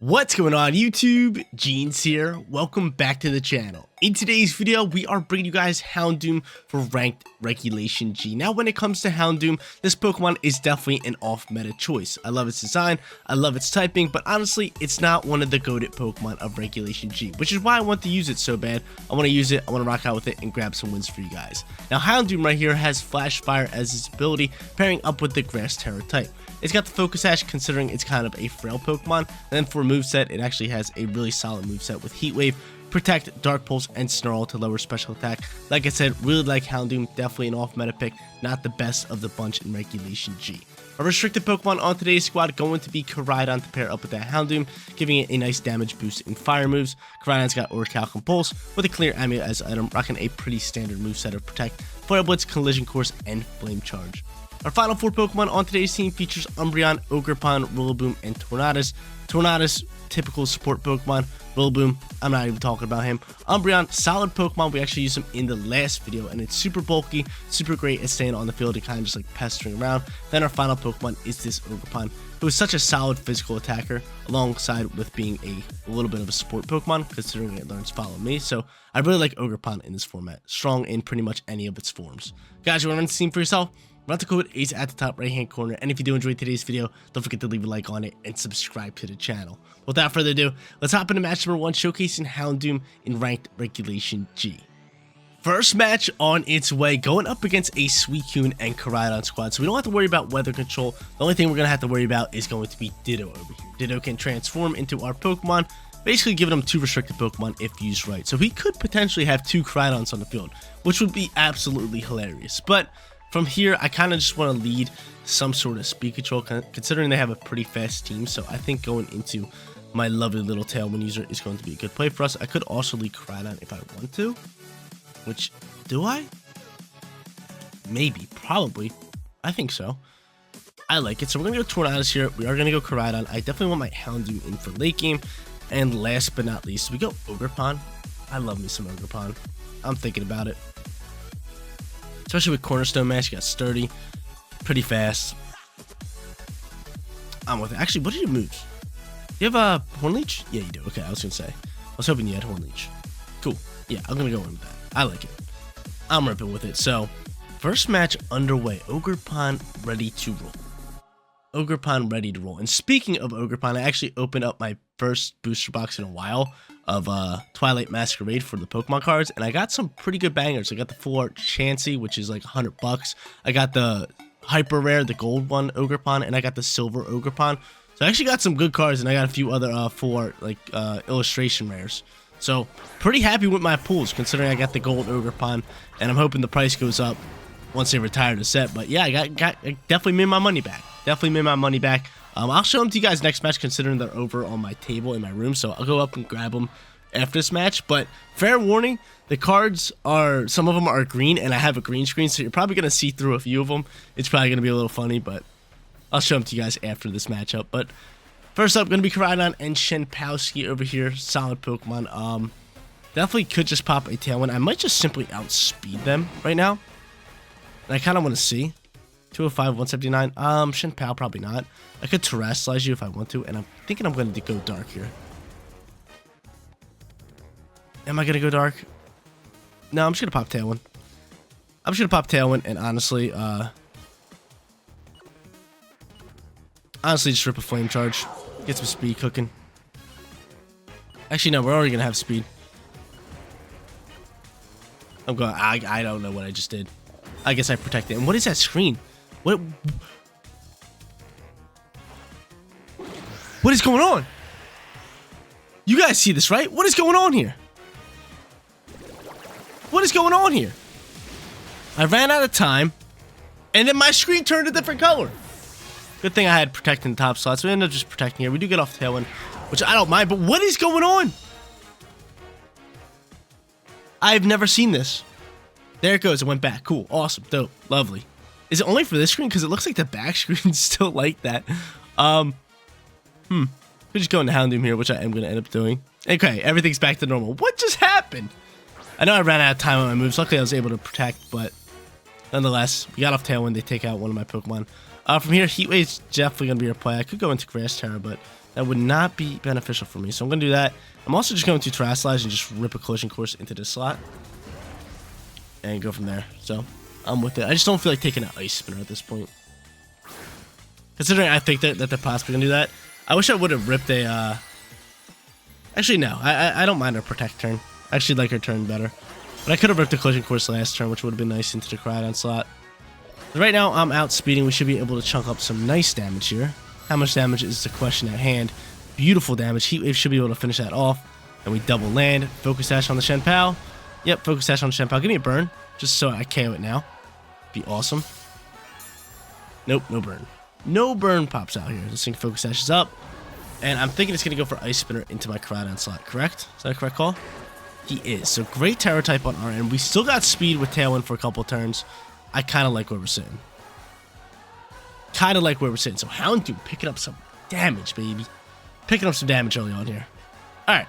What's going on YouTube? Jeans here. Welcome back to the channel. In today's video, we are bringing you guys Houndoom for Ranked Regulation G. Now, when it comes to Houndoom, this Pokemon is definitely an off-meta choice. I love its design, I love its typing, but honestly, it's not one of the goated Pokemon of Regulation G, which is why I want to use it so bad. I want to use it, I want to rock out with it, and grab some wins for you guys. Now, Houndoom right here has Flash Fire as its ability, pairing up with the Grass Terror type. It's got the Focus Sash considering it's kind of a frail Pokemon, and then for moveset, it actually has a really solid moveset with Heat Wave, Protect, Dark Pulse, and Snarl to lower special attack. Like I said, really like Houndoom, definitely an off-meta pick, not the best of the bunch in Regulation G. A restricted Pokemon on today's squad going to be Charizard to pair up with that Houndoom, giving it a nice damage boost in fire moves. Charizard's got Orichalcum Pulse with a clear amulet as item, rocking a pretty standard moveset of Protect, Flare Blitz, Collision Course, and Flame Charge. Our final four Pokemon on today's team features Umbreon, Ogerpon, Rillaboom, and Tornadus. Tornadus, typical support Pokemon. Rillaboom, I'm not even talking about him. Umbreon, solid Pokemon. We actually used him in the last video, and it's super bulky, super great at staying on the field and kind of just like pestering around. Then our final Pokemon is this Ogerpon, who is such a solid physical attacker, alongside with being a little bit of a support Pokemon, considering it learns Follow Me. So I really like Ogerpon in this format, strong in pretty much any of its forms. Guys, you want to run the team for yourself? Run the code ACE at the top right hand corner, and if you do enjoy today's video, don't forget to leave a like on it and subscribe to the channel. Without further ado, let's hop into match number 1, showcasing Houndoom in Ranked Regulation G. First match on its way, going up against a Suicune and Charizard squad, so we don't have to worry about weather control. The only thing we're going to have to worry about is going to be Ditto over here. Ditto can transform into our Pokemon, basically giving him 2 restricted Pokemon if used right. So he could potentially have 2 Charizards on the field, which would be absolutely hilarious. But from here, I kind of just want to lead some sort of speed control, considering they have a pretty fast team. So I think going into my lovely little Tailwind user is going to be a good play for us. I could also lead Charizard if I want to, which, do I? Maybe, probably. I think so. I like it. So we're going to go Tornadus here. We are going to go Charizard. I definitely want my Houndoom in for late game. And last but not least, we go Ogerpon. I love me some Ogerpon. I'm thinking about it. Especially with Cornerstone Mask, you got Sturdy, pretty fast. I'm with it. Actually, what are your moves? You have a Horn Leech? Yeah, you do. Okay, I was going to say. I was hoping you had Horn Leech. Cool. Yeah, I'm going to go in with that. I like it. I'm ripping with it. So, first match underway. Ogerpon ready to roll. Ogerpon ready to roll. And speaking of Ogerpon, I actually opened up my first booster box in a while of Twilight Masquerade for the Pokemon cards, and I got some pretty good bangers. I got the full art Chansey, which is like $100. I got the hyper rare, the gold one Ogerpon, and I got the silver Ogerpon. So I actually got some good cards, and I got a few other full art like illustration rares. So pretty happy with my pools, considering I got the gold Ogerpon, and I'm hoping the price goes up once they retire the set. But yeah, I definitely made my money back. Definitely made my money back. I'll show them to you guys next match, considering they're over on my table in my room. So I'll go up and grab them after this match. But fair warning, the cards are, some of them are green, and I have a green screen, so you're probably going to see through a few of them. It's probably going to be a little funny, but I'll show them to you guys after this matchup. But first up, going to be Charizard and Shenpowski over here. Solid Pokemon. Definitely could just pop a Tailwind. I might just simply outspeed them right now. And I kind of want to see. 205, 179. Shenpao, probably not. I could Terrestrialize you if I want to, and I'm thinking I'm going to go Dark here. Am I going to go Dark? No, I'm just going to pop Tailwind. I'm just going to pop Tailwind, and honestly, just rip a Flame Charge. Get some speed cooking. Actually, no, we're already going to have speed. I'm going, I don't know what I just did. I guess I protected it. And what is that screen? What is going on? You guys see this, right? What is going on here? What is going on here? I ran out of time, and then my screen turned a different color. Good thing I had protecting the top slots. So we ended up just protecting here. We do get off Tailwind, which I don't mind, but what is going on? I've never seen this. There it goes. It went back. Cool. Awesome. Dope. Lovely. Is it only for this screen? Because it looks like the back screen's still like that. We're just going to Houndoom here, which I am going to end up doing. Okay, everything's back to normal. What just happened? I know I ran out of time on my moves. Luckily, I was able to protect, but nonetheless, we got off Tailwind. They take out one of my Pokemon. From here, Heat Wave's definitely going to be our play. I could go into Grass Terror, but That would not be beneficial for me. So I'm going to do that. I'm also just going to Terrasilize and just rip a Collision Course into this slot. And go from there. So I'm with it. I just don't feel like taking an Ice Spinner at this point. Considering I think that they're possibly going to do that. I wish I would have ripped a... Actually, no. I don't mind her Protect turn. I actually like her turn better. But I could have ripped the Collision Course last turn, which would have been nice into the Cryodown slot. But right now, I'm outspeeding. We should be able to chunk up some nice damage here. How much damage is the question at hand. Beautiful damage. Heat Wave should be able to finish that off. And we double land. Focus Sash on the Shenpao. Yep, Focus Sash on the Shenpao. Give me a burn, just so I KO it now. Be awesome. Nope, no burn. No burn pops out here. This thing Focus Sash is up. And I'm thinking it's going to go for Ice Spinner into my Cryodown slot, correct? Is that a correct call? He is. So great Terror type on our end. We still got speed with Tailwind for a couple turns. I kind of like where we're sitting. So Houndoom picking up some damage, baby. Picking up some damage early on here. Alright.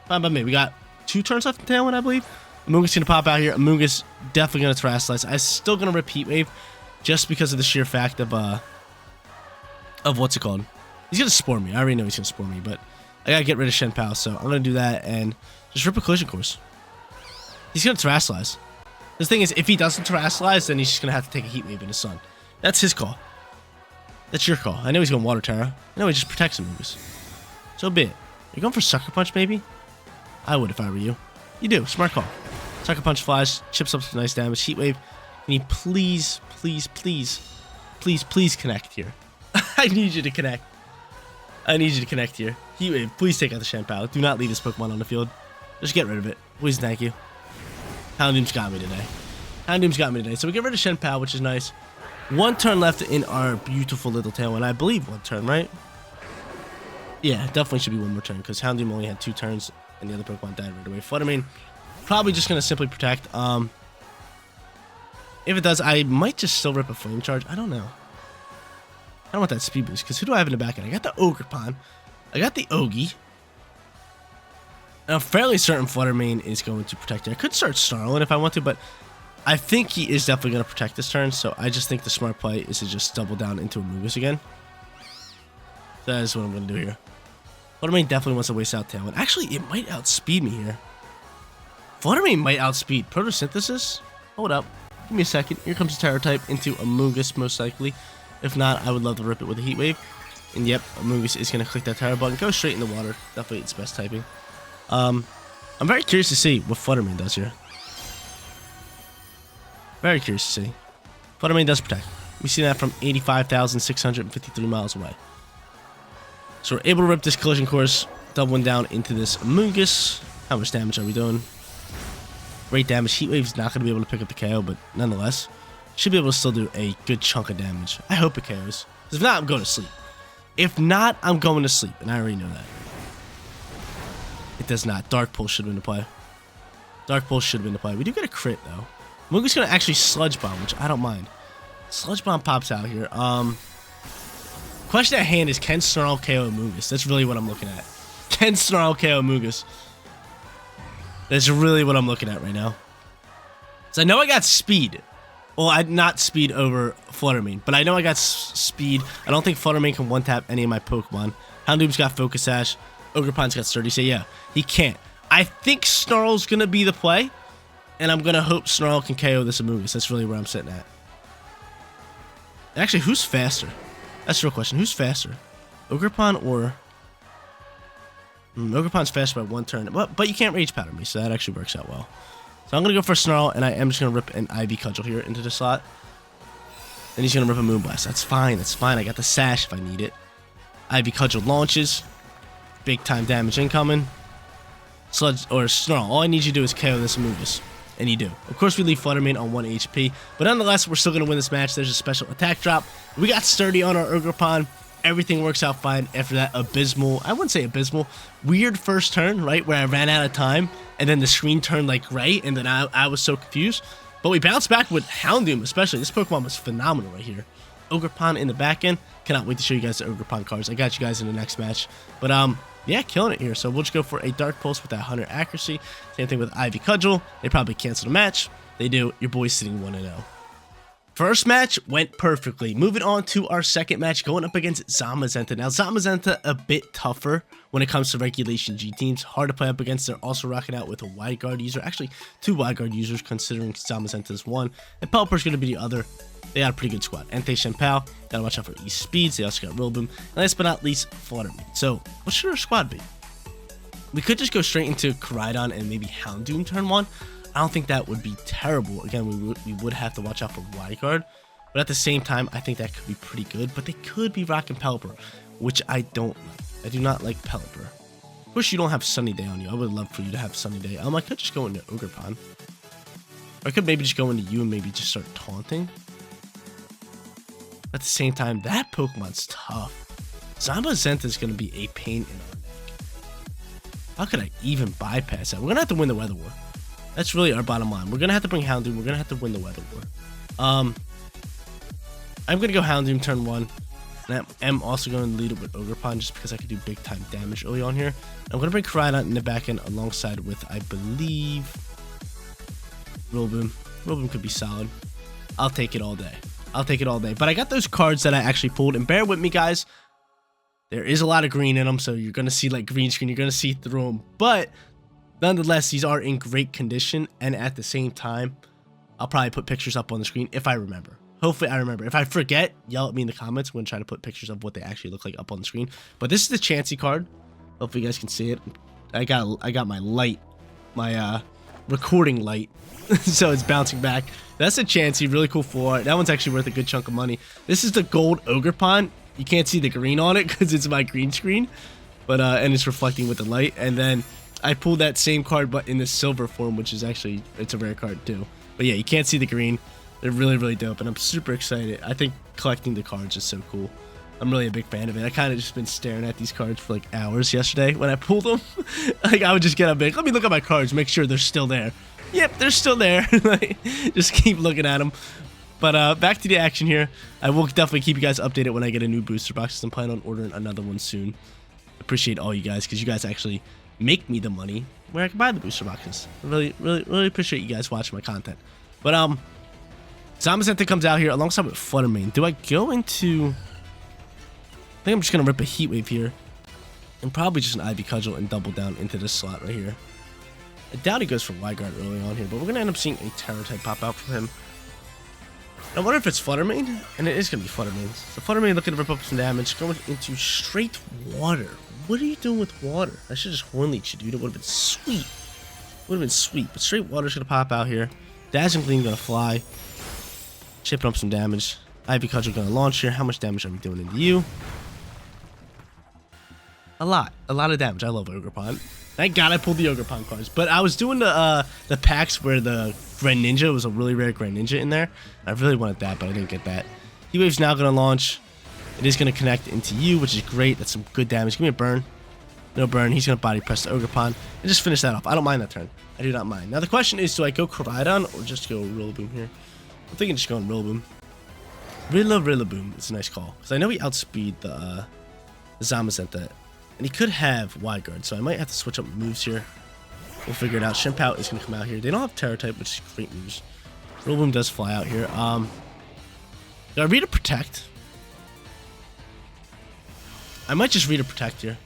Fine by me. We got 2 turns left in Tailwind, I believe. Amoonguss going to pop out here. Amoonguss definitely going to Terrasilize. I'm still going to rip Heat Wave just because of the sheer fact of what's it called? He's going to Spore me. I already know he's going to Spore me, but I got to get rid of Shenpao, so I'm going to do that and just rip a Collision Course. He's going to Terrasilize. The thing is, if he doesn't Terrasilize, then he's just going to have to take a Heat Wave in his Sun. That's his call. That's your call. I know he's going to Water Terra. I know he just protects him. So be it. You're going for Sucker Punch, maybe? I would if I were you. You do. Smart call. Sucker Punch flies, chips up some nice damage. Heat Wave. Can you please connect here? I need you to connect. I need you to connect here. Heat Wave, please take out the Shenpao. Do not leave this Pokemon on the field. Just get rid of it. Please, thank you. Houndoom's got me today. So we get rid of Shenpao, which is nice. 1 turn left in our beautiful little Tailwind. I believe 1 turn, right? Yeah, definitely should be 1 more turn, because Houndoom only had 2 turns, and the other Pokemon died right away. Fluttermane, probably just going to simply protect. If it does, I might just still rip a Flame Charge. I don't know. I don't want that speed boost, because who do I have in the back end? I got the Ogerpon. I got the Ogie. And I'm fairly certain Fluttermane is going to protect it. I could start Snarling if I want to, but I think he is definitely going to protect this turn, so I just think the smart play is to just double down into Amoonguss again. That is what I'm going to do here. Fluttermane definitely wants to waste out Tailwind. Actually, it might outspeed me here. Fluttermane might outspeed Photosynthesis. Hold up. Give me a second. Here comes a Terror type into Amoonguss, most likely. If not, I would love to rip it with a Heat Wave. And yep, Amoonguss is going to click that Terror button. Go straight in the water. Definitely its best typing. I'm very curious to see what Fluttermane does here. Very curious to see. Fluttermane does protect. We see that from 85,653 miles away. So we're able to rip this Collision Course, doubling down into this Amoonguss. How much damage are we doing? Great damage. Heat Wave's not going to be able to pick up the KO, but nonetheless, should be able to still do a good chunk of damage. I hope it KOs. If not, I'm going to sleep. And I already know that. It does not. Dark Pulse should have been the play. We do get a crit, though. Amoonguss going to actually Sludge Bomb, which I don't mind. Sludge Bomb pops out here. Question at hand is, can Snarl KO Amoonguss? That's really what I'm looking at. Can Snarl KO Amoonguss? That's really what I'm looking at right now. So I know I got speed. Well, not speed over Fluttermane, but I know I got speed. I don't think Fluttermane can one-tap any of my Pokemon. Houndoom's got Focus Sash. Ogerpon's got Sturdy. So yeah, he can't. I think Snarl's going to be the play, and I'm going to hope Snarl can KO this Amoonguss. That's really where I'm sitting at. Actually, who's faster? That's the real question. Who's faster? Ogerpon or... Ogerpon's faster by 1 turn. But you can't Rage Powder me, so that actually works out well. So I'm going to go for Snarl, and I am just going to rip an Ivy Cudgel here into the slot. Then he's going to rip a Moonblast. That's fine. That's fine. I got the Sash if I need it. Ivy Cudgel launches. Big time damage incoming. Sludge or Snarl. All I need you to do is KO this Amoonguss. And you do. Of course, we leave Fluttermane on 1 HP. But nonetheless, we're still going to win this match. There's a special attack drop. We got Sturdy on our Ogerpon. Everything works out fine after that abysmal, I wouldn't say abysmal, weird first turn, right, where I ran out of time, and then the screen turned like gray, and then I was so confused. But we bounced back with Houndoom, especially. This Pokemon was phenomenal right here. Ogerpon in the back end. Cannot wait to show you guys the Ogerpon cards. I got you guys in the next match. But, yeah, killing it here. So we'll just go for a Dark Pulse with that 100 accuracy. Same thing with Ivy Cudgel. They probably cancel the match. They do. Your boy's sitting 1-0. First match went perfectly. Moving on to our second match, going up against Zamazenta. Now, Zamazenta a bit tougher when it comes to Regulation G teams. Hard to play up against. They're also rocking out with a wide guard user. Actually, 2 wide guard users, considering Zamazenta's one. And Pelipper's going to be the other. They got a pretty good squad. Entei Shenpao, gotta watch out for E-Speeds. They also got Rillaboom. And last but not least, Fluttermane. So, what should our squad be? We could just go straight into Koraidon and maybe Houndoom turn 1. I don't think that would be terrible. Again, we would have to watch out for wide guard, but at the same time, I think that could be pretty good. But they could be rocking Pelipper, which I don't like. I do not like Pelipper. Of course, you don't have Sunny Day on you. I would love for you to have Sunny Day. I could just go into Ogerpon. Or I could maybe just go into you and maybe just start taunting. At the same time, that Pokemon's tough. Zamazenta is going to be a pain in our neck. How could I even bypass that? We're going to have to win the Weather War. That's really our bottom line. We're going to have to bring Houndoom. We're going to have to win the Weather War. I'm going to go Houndoom turn 1. And I'm also going to lead it with Ogerpon just because I could do big time damage early on here. I'm going to bring Koraidon in the back end alongside with, I believe, Rillaboom. Rillaboom could be solid. I'll take it all day. I'll take it all day. But I got those cards that I actually pulled. And bear with me, guys. There is a lot of green in them. So you're going to see like green screen. You're going to see through them. But nonetheless, these are in great condition, and at the same time, I'll probably put pictures up on the screen if I remember. Hopefully I remember. If I forget, yell at me in the comments. I'm going to try to put pictures of what they actually look like up on the screen. But this is the Chansey card. Hopefully you guys can see it. I got my light, my recording light, so it's bouncing back. That's a Chansey, really cool floor art. That one's actually worth a good chunk of money. This is the gold Ogerpon. You can't see the green on it because it's my green screen, but and it's reflecting with the light. And then I pulled that same card, but in the silver form, which is actually, it's a rare card too. But yeah, you can't see the green. They're really, really dope, and I'm super excited. I think collecting the cards is so cool. I'm really a big fan of it. I kind of just been staring at these cards for like hours yesterday when I pulled them. Like I would just get up big. Let me look at my cards, make sure they're still there. Yep, they're still there. Just keep looking at them. But back to the action here. I will definitely keep you guys updated when I get a new booster box. I'm planning on ordering another one soon. Appreciate all you guys, because you guys actually make me the money where I can buy the booster boxes. I really appreciate you guys watching my content. But Zamazenta comes out here alongside with Fluttermane. Do I go into, I think I'm just gonna rip a Heat Wave here and probably just an Ivy Cudgel and double down into this slot right here. I doubt he goes for Wide Guard early on here, but we're gonna end up seeing a Terror type pop out from him. I wonder if it's Fluttermane, and it is gonna be Fluttermane. So Fluttermane looking to rip up some damage, going into straight water. What are you doing with water? I should just Horn Leech you, dude. It would have been sweet. Would have been sweet. But straight water's gonna pop out here. Dazzling Gleam gonna fly. Chipping up some damage. Ivy Cudgel gonna launch here. How much damage are we doing into you? A lot of damage. I love Ogerpon. Thank God I pulled the Ogerpon cards. But I was doing the packs where the Greninja was a really rare Greninja in there. I really wanted that, but I didn't get that. Heat Wave's now gonna launch. It is going to connect into you, which is great. That's some good damage. Give me a burn. No burn. He's going to body press the Ogerpon and just finish that off. I don't mind that turn. I do not mind. Now the question is, do I go Koraidon or just go Rillaboom here? I'm thinking just going Rillaboom. Rillaboom. It's a nice call. Because I know he outspeed the Zamazenta. And he could have Wide Guard, so I might have to switch up moves here. We'll figure it out. Shenpao is going to come out here. They don't have Terror type, which is great moves. Rillaboom does fly out here. Do I read a Protect? I might just read a Protect here.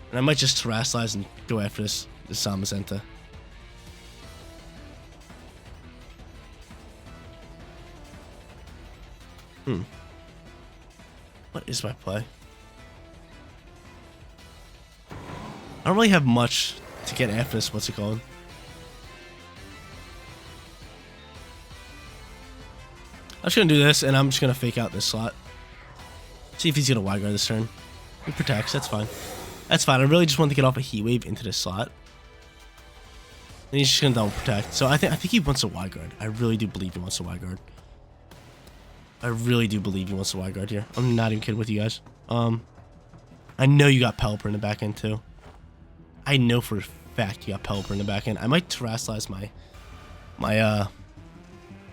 And I might just Terrasilize and go after this Zamazenta. What is my play? I don't really have much to get after this. What's it called? I'm just going to do this, and I'm just going to fake out this slot. See if he's going to Wide Guard this turn. He protects. That's fine. That's fine. I really just want to get off a Heat Wave into this slot. And he's just going to double protect. So I think he wants a Wide Guard. I really do believe he wants a Wide Guard. I really do believe he wants a Wide Guard here. I'm not even kidding with you guys. I know you got Pelipper in the back end too. I know for a fact you got Pelipper in the back end. I might Terrasilize my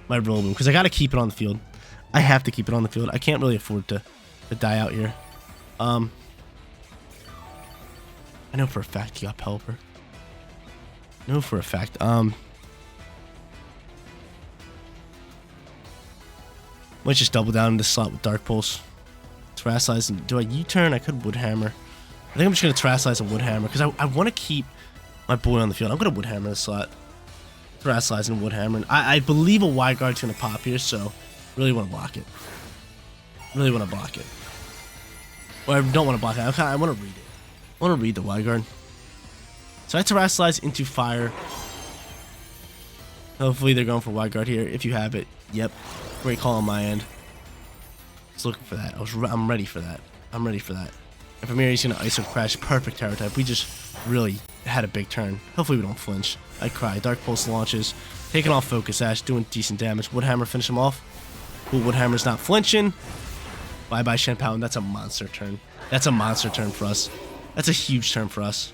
Rillaboom because I got to keep it on the field. I have to keep it on the field. I can't really afford to die out here. I know for a fact you got Pelipper. I know for a fact. Might just double down in this slot with Dark Pulse. Terrasilize, and do I U-turn? I could Wood Hammer. I think I'm just going to Terrasilize and Wood Hammer because I want to keep my boy on the field. I'm going to Wood Hammer this slot. Terrasilize and Wood Hammer. And I believe a Wide Guard's going to pop here, so really want to block it. Really want to block it. Or I don't want to block it. I want to read it. I want to read the Wide Guard. So I Terrasilize into Fire. Hopefully they're going for Wide Guard here. If you have it, yep. Great call on my end. Just looking for that. I'm ready for that. I'm ready for that. And from here, he's going to Iso Crash. Perfect Terror type. We just really had a big turn. Hopefully we don't flinch. I cry. Dark Pulse launches. Taking off Focus Sash. Doing decent damage. Wood Hammer finish him off. Cool. Wood Hammer's not flinching. Bye-bye Shenpao. And that's a monster turn. That's a monster turn for us. That's a huge turn for us.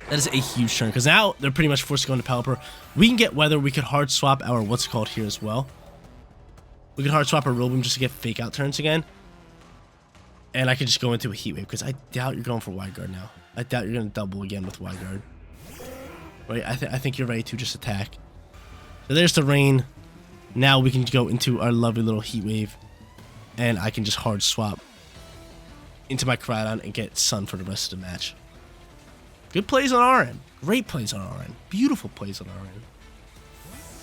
That is a huge turn. Because now they're pretty much forced to go into Pelipper. We can get Weather. We could hard swap our what's called here as well. We could hard swap our Rillaboom just to get fake out turns again. And I could just go into a Heat Wave because I doubt you're going for Wide Guard now. I doubt you're going to double again with Wide Guard. Right? I think you're ready to just attack. So there's the Rain. Now we can go into our lovely little Heat Wave. And I can just hard swap into my Koraidon and get Sun for the rest of the match. Good plays on our end. Great plays on our end. Beautiful plays on our end.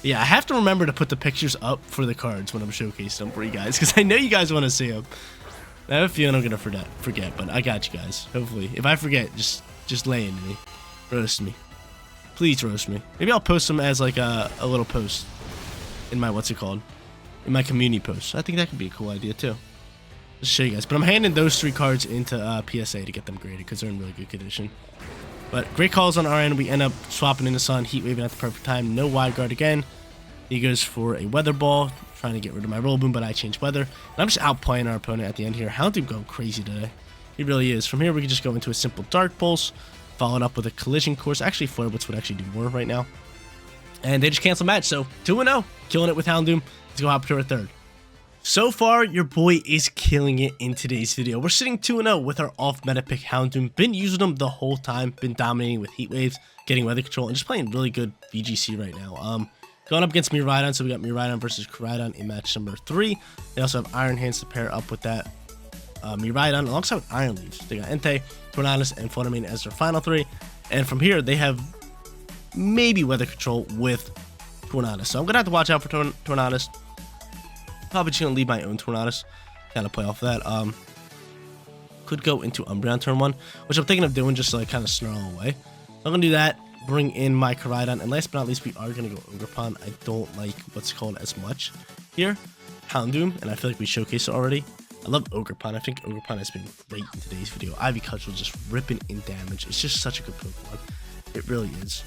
Yeah, I have to remember to put the pictures up for the cards when I'm showcasing them for you guys. Because I know you guys want to see them. I have a feeling I'm going to forget, but I got you guys. Hopefully. If I forget, just lay into me. Roast me. Please roast me. Maybe I'll post them as like a little post in my, what's it called? In my community post. I think that could be a cool idea too. Just show you guys. But I'm handing those 3 cards into PSA to get them graded because they're in really good condition. But great calls on our end. We end up swapping into Sun, Heat Waving at the perfect time. No Wide Guard again. He goes for a Weather Ball, trying to get rid of my Rillaboom, but I change Weather. And I'm just outplaying our opponent at the end here. Houndoom going crazy today. He really is. From here, we can just go into a simple Dark Pulse, followed up with a Collision Course. Actually, Flare Blitz would actually do more right now. And they just cancel match, so 2-0. Killing it with Houndoom. Let's go hop to our third. So far, your boy is killing it in today's video. We're sitting 2-0 with our off-meta pick Houndoom. Been using them the whole time. Been dominating with Heat Waves, getting Weather Control, and just playing really good VGC right now. Going up against Miraidon, so we got Miraidon versus Koraidon in match number 3. They also have Iron Hands to pair up with that Miraidon, alongside with Iron Leaves. They got Entei, Tornadus, and Fluttermane as their final 3. And from here, they have maybe Weather Control with Tornadus. So I'm going to have to watch out for Tornadus. Probably just going to leave my own Tornadus. Kind of play off of that. Could go into Umbreon turn 1, which I'm thinking of doing just to like kind of snarl away. So I'm going to do that. Bring in my Koraidon, and last but not least, we are going to go Ogerpon. I don't like what's called as much here. Houndoom, and I feel like we showcased it already. I love Ogerpon. I think Ogerpon has been great in today's video. Ivy Cudgel just ripping in damage. It's just such a good Pokemon. It really is.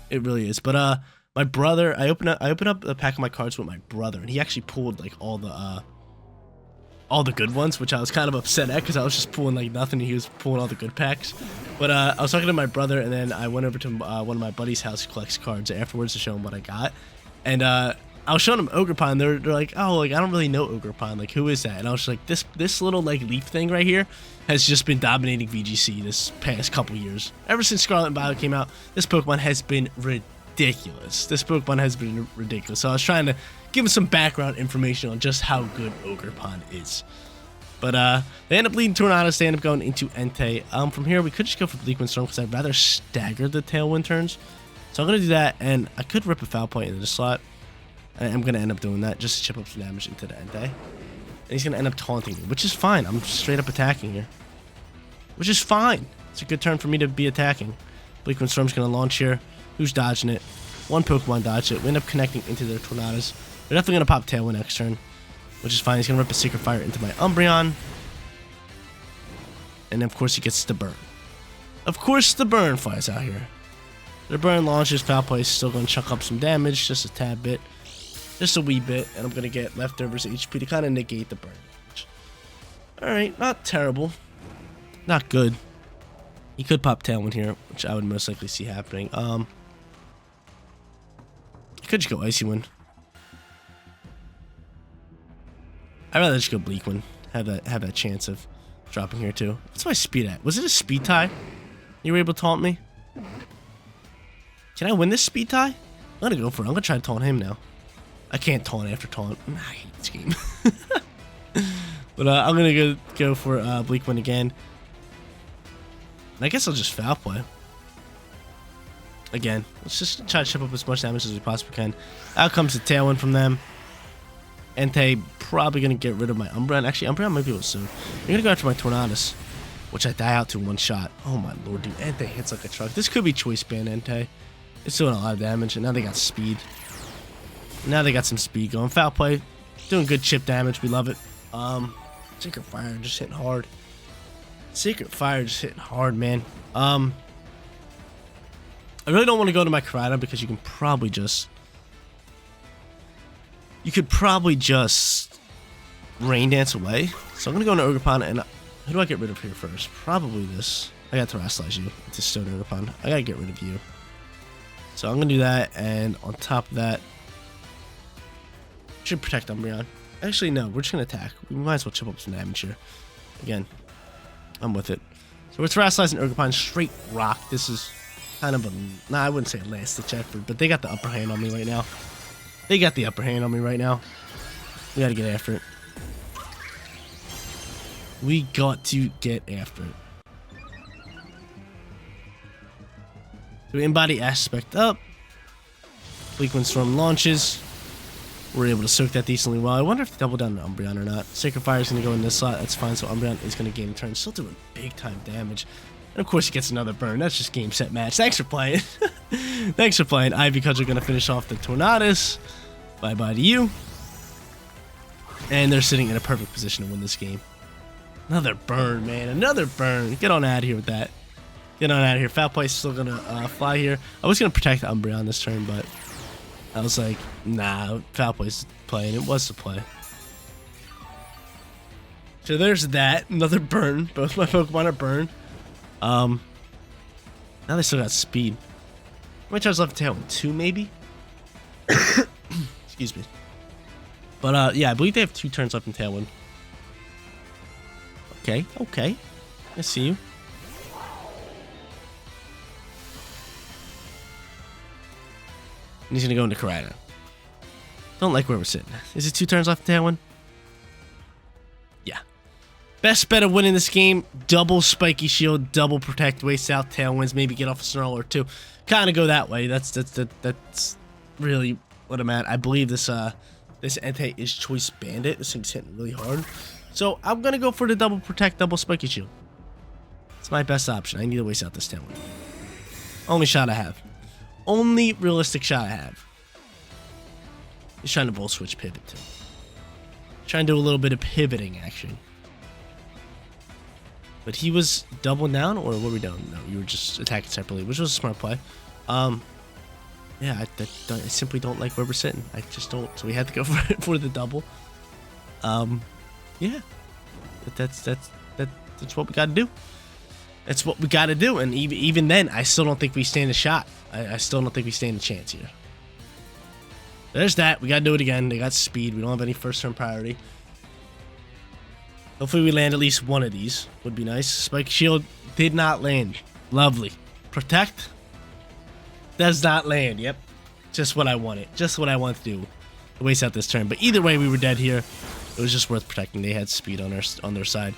It really is. But my brother, I opened up a pack of my cards with my brother, and he actually pulled like all the good ones, which I was kind of upset at because I was just pulling like nothing. And he was pulling all the good packs. But I was talking to my brother, and then I went over to one of my buddy's house who collects cards afterwards to show him what I got. And I was showing him Ogerpon. They're like, oh, like I don't really know Ogerpon. Like, who is that? And I was like, this little like leaf thing right here has just been dominating VGC this past couple years. Ever since Scarlet and Violet came out, this Pokemon has been ridiculous. This Pokemon has been ridiculous. So I was trying to give him some background information on just how good Ogerpon is. But they end up leading Tornadus. They end up going into Entei. From here, we could just go for Bleak Wind Storm because I'd rather stagger the Tailwind turns. So I'm going to do that, and I could rip a Foul Point into the slot. I'm going to end up doing that just to chip up some damage into the Entei. And he's going to end up taunting me, which is fine. I'm straight up attacking here. Which is fine. It's a good turn for me to be attacking. Bleak Wind Storm's going to launch here. Who's dodging it? One Pokemon dodged it. We end up connecting into their Tornadus. They're definitely going to pop Tailwind next turn, which is fine. He's going to rip a Secret Fire into my Umbreon. And of course he gets the burn. Of course the burn flies out here. The burn launches. Foul Play is still going to chuck up some damage, just a tad bit. Just a wee bit. And I'm going to get leftovers HP to kind of negate the burn damage. Alright, not terrible. Not good. He could pop Tailwind here, which I would most likely see happening. He could just go Icy Wind. I'd rather just go Bleak Wind. Have that chance of dropping here too. What's my speed at? Was it a speed tie? You were able to taunt me? Can I win this speed tie? I'm gonna go for it. I'm gonna try to taunt him now. I can't taunt after taunt. I hate this game. But I'm gonna go for Bleak Wind again. I guess I'll just foul play. Again, let's just try to chip up as much damage as we possibly can. Out comes the Tailwind from them. Entei probably gonna get rid of my Umbreon. Actually, Umbreon might be able to soon. I'm gonna go after my Tornadus, which I die out to one shot. Oh my lord, dude. Entei hits like a truck. This could be choice band Entei. It's doing a lot of damage, and now they got speed. Now they got some speed going. Foul play. Doing good chip damage. We love it. Secret Fire just hitting hard. Secret Fire just hitting hard, man. I really don't want to go to my Koraidon because you can probably just... You could probably just Rain Dance away. So I'm going to go into Ogerpon, and who do I get rid of here first? Probably this. I got to Terrasilize you to Stone Ogerpon. I got to get rid of you. So I'm going to do that, and on top of that, should protect Umbreon. Actually, no, we're just going to attack. We might as well chip up some damage here. Again, I'm with it. So we're Terrasilizing Ogerpon, straight rock. This is kind of a... Nah, I wouldn't say a last-ditch effort, but they got the upper hand on me right now. They got the upper hand on me right now. We got to get after it. We got to get after it. So we embody Aspect up. Bleak Wind Storm launches. We're able to soak that decently well. I wonder if they double down on Umbreon or not. Sacred Fire is going to go in this slot. That's fine. So Umbreon is going to gain a turn. Still doing big time damage. And of course he gets another burn. That's just game, set, match. Thanks for playing. Thanks for playing. Ivy Cudgel are going to finish off the Tornadus. Bye-bye to you. And they're sitting in a perfect position to win this game. Another burn, man. Another burn. Get on out of here with that. Get on out of here. Foul Play is still going to fly here. I was going to protect the Umbreon this turn, but I was like, nah, Foul Play's playing. It was to play. So there's that. Another burn. Both my Pokemon are burned. Now they still got speed. How many turns left to Tailwind? 2 maybe? Excuse me. But yeah, I believe they have 2 turns left in Tailwind. Okay, okay. I see you. And he's gonna go into Koraidon. Don't like where we're sitting. Is it 2 turns left in Tailwind? Yeah. Best bet of winning this game, double Spiky Shield, double Protect, waste out Tailwinds, maybe get off a Snarl or 2. Kind of go that way. That's really what I'm at. I believe this Entei is Choice Bandit. This thing's hitting really hard. So I'm gonna go for the double Protect, double Spiky Shield. It's my best option. I need to waste out this Tailwind. Only shot I have. Only realistic shot I have. He's trying to Volt Switch pivot too. Trying to do a little bit of pivoting action. But he was doubling down, or what were we doing? No, you were just attacking separately, which was a smart play. Yeah, I simply don't like where we're sitting. I just don't. So we had to go for the double. Yeah, that's what we got to do. That's what we got to do. And even then, I still don't think we stand a shot. I still don't think we stand a chance here. There's that. We got to do it again. They got speed. We don't have any first turn priority. Hopefully we land at least one of these. Would be nice. Spike Shield did not land. Lovely. Protect does not land. Yep. Just what I wanted. Just what I wanted to do. To waste out this turn. But either way, we were dead here. It was just worth protecting. They had speed on their side.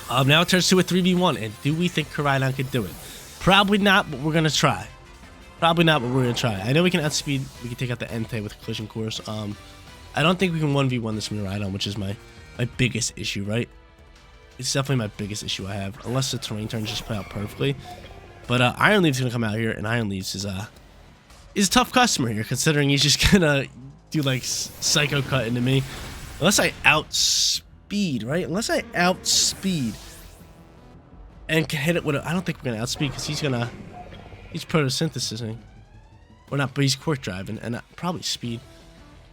Now it turns to a 3v1. And do we think Koraidon could do it? Probably not, but we're going to try. Probably not, but we're going to try. I know we can outspeed. We can take out the Entei with Collision Course. I don't think we can 1v1 this Miraidon, which is my biggest issue, right? It's definitely my biggest issue I have. Unless the terrain turns just play out perfectly. But Iron Leaf's going to come out here. And Iron Leaf's is a tough customer here, considering he's just going to do, like, Psycho Cut into me. Unless I outspeed, right? Unless I outspeed and can hit it with a... I don't think we're going to outspeed because he's photosynthesizing. Or not, but he's Quark driving and probably speed.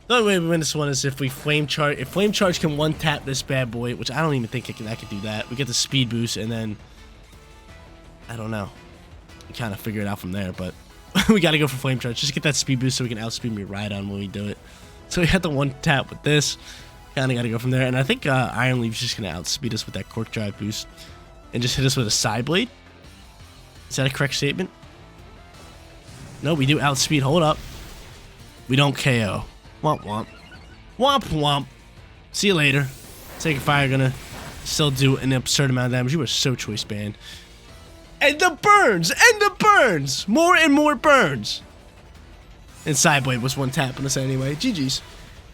The only way we win this one is if we Flame Charge. If Flame Charge can one-tap this bad boy, which I don't even think I could do that. We get the speed boost and then... I don't know. We kind of figure it out from there, but... we got to go for Flame Charge. Just get that speed boost so we can outspeed Miraidon when we do it. So we had the one-tap with this. Kind of got to go from there. And I think Iron Leaf's just going to outspeed us with that Quark Drive boost. And just hit us with a Side Blade. Is that a correct statement? No, we do outspeed. Hold up. We don't KO. Womp womp. Womp womp. See you later. Sacred Fire gonna still do an absurd amount of damage. You were so choice banned. And the burns! And the burns! More and more burns! And Sideblade was one tap on us anyway. GG's.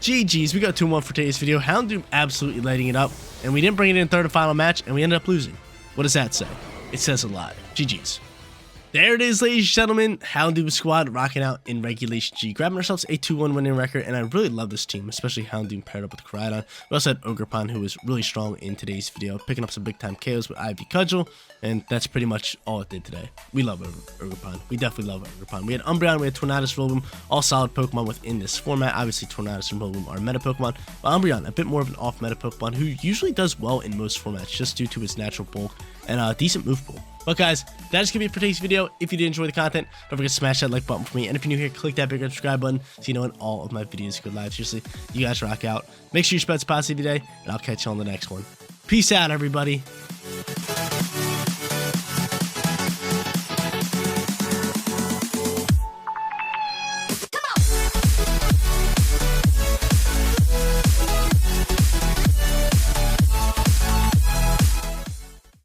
GG's. We got 2-1 for today's video. Houndoom absolutely lighting it up. And we didn't bring it in third and final match, and we ended up losing. What does that say? It says a lot. GG's. There it is, ladies and gentlemen. Houndoom squad rocking out in Regulation G. Grabbing ourselves a 2-1 winning record, and I really love this team, especially Houndoom paired up with Koraidon. We also had Ogerpon, who was really strong in today's video, picking up some big-time KOs with Ivy Cudgel, and that's pretty much all it did today. We love Ogerpon. We definitely love Ogerpon. We had Umbreon, we had Tornadus, Rillaboom, all solid Pokemon within this format. Obviously, Tornadus and Rillaboom are meta Pokemon, but Umbreon, a bit more of an off-meta Pokemon, who usually does well in most formats, just due to his natural bulk and a decent move pool. But guys, that is going to be it for today's video. If you did enjoy the content, don't forget to smash that like button for me. And if you're new here, click that big red subscribe button so you know when all of my videos go live. Seriously, you guys rock out. Make sure you spread some positivity today, and I'll catch you on the next one. Peace out, everybody.